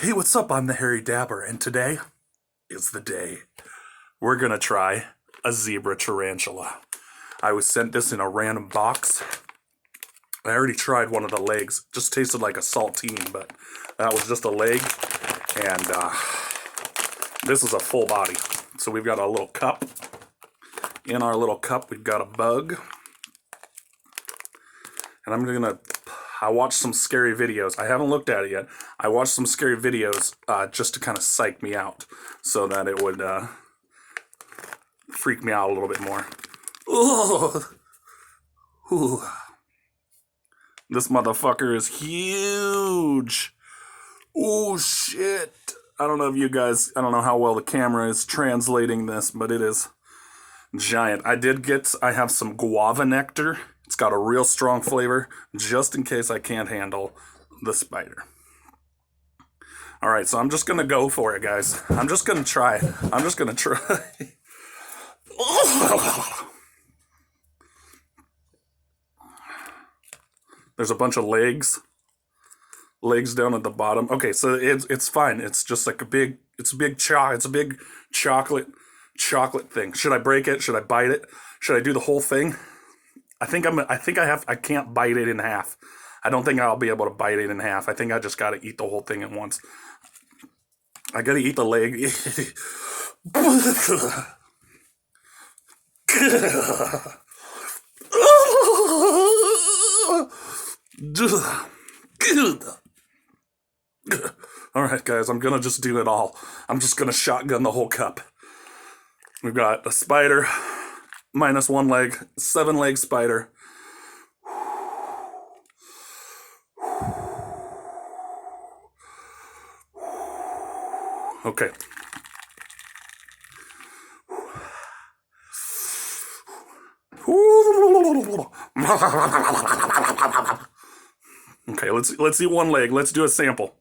Hey, what's up? I'm the Hairy Dabber, and today is the day. We're gonna try a zebra tarantula. I was sent this in a random box. I already tried one of the legs. Just tasted like a saltine, but that was just a leg. And this is a full body. So we've got a little cup. In our little cup, we've got a bug. And I watched some scary videos. I haven't looked at it yet. I watched some scary videos just to kind of psych me out so that it would freak me out a little bit more. Ugh. Ooh. This motherfucker is huge. Oh, shit. I don't know how well the camera is translating this, but it is giant. I have some guava nectar. It's got a real strong flavor, just in case I can't handle the spider. All right, so I'm just gonna go for it, guys. I'm just gonna try. There's a bunch of legs down at the bottom. Okay, so it's fine. It's just like a big chocolate thing. Should I break it? Should I bite it? Should I do the whole thing? I can't bite it in half. I don't think I'll be able to bite it in half. I think I just gotta eat the whole thing at once. I gotta eat the leg. Alright, guys, I'm gonna just do it all. I'm just gonna shotgun the whole cup. We've got a spider, minus one leg, 7-leg spider. Okay. Okay, let's eat one leg. Let's do a sample.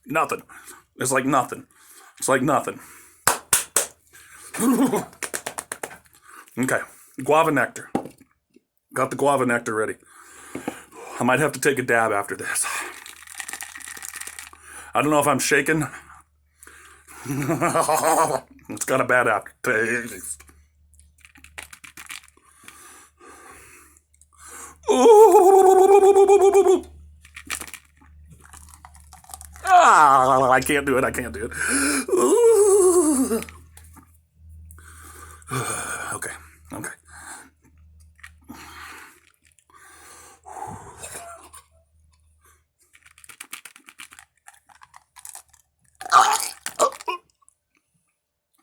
Nothing. It's like nothing. Okay, guava nectar. Got the guava nectar ready. I might have to take a dab after this. I don't know if I'm shaking. It's got a bad aftertaste. I can't do it. Okay.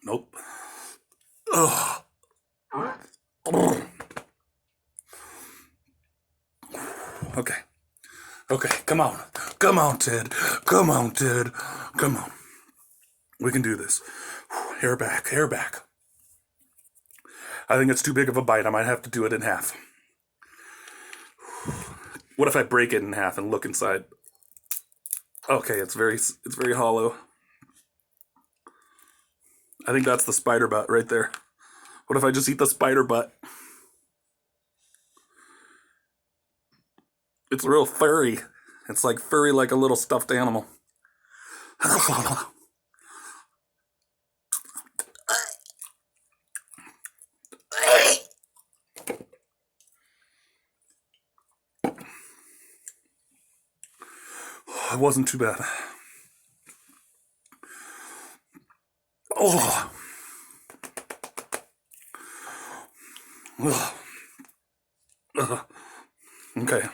Nope. Okay, come on, Ted. Come on. We can do this. Hair back. I think it's too big of a bite. I might have to do it in half. What if I break it in half and look inside? Okay, it's very hollow. I think that's the spider butt right there. What if I just eat the spider butt? It's real furry. It's like furry like a little stuffed animal. It wasn't too bad. Oh. Okay.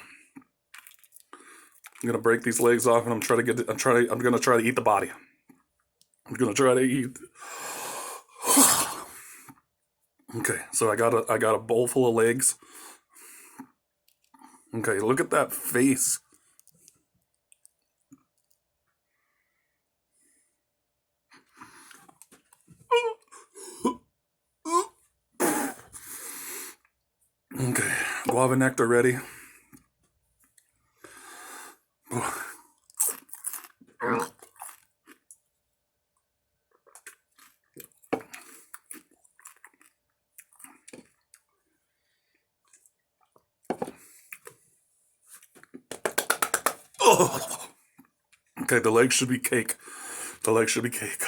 I'm gonna break these legs off, and I'm gonna try to eat the body. I'm gonna try to eat. Okay, so I got a bowl full of legs. Okay, look at that face. Okay, guava nectar ready. Oh. Okay, the legs should be cake. The legs should be cake.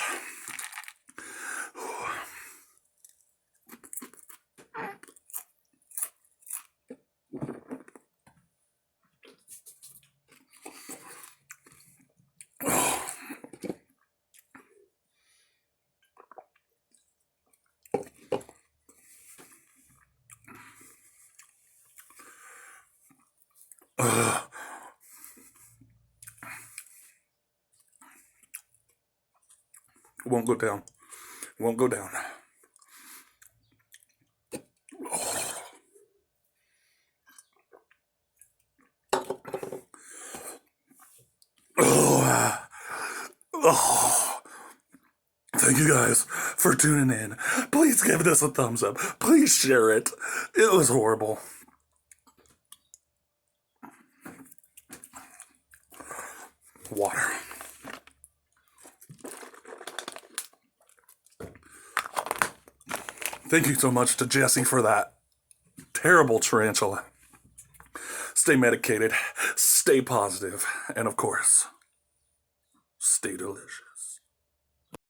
It won't go down. It won't go down. Oh, thank you guys for tuning in. Please give this a thumbs up. Please share it. It was horrible. Water. Thank you so much to Jesse for that terrible tarantula. Stay medicated, stay positive, and of course, stay delicious.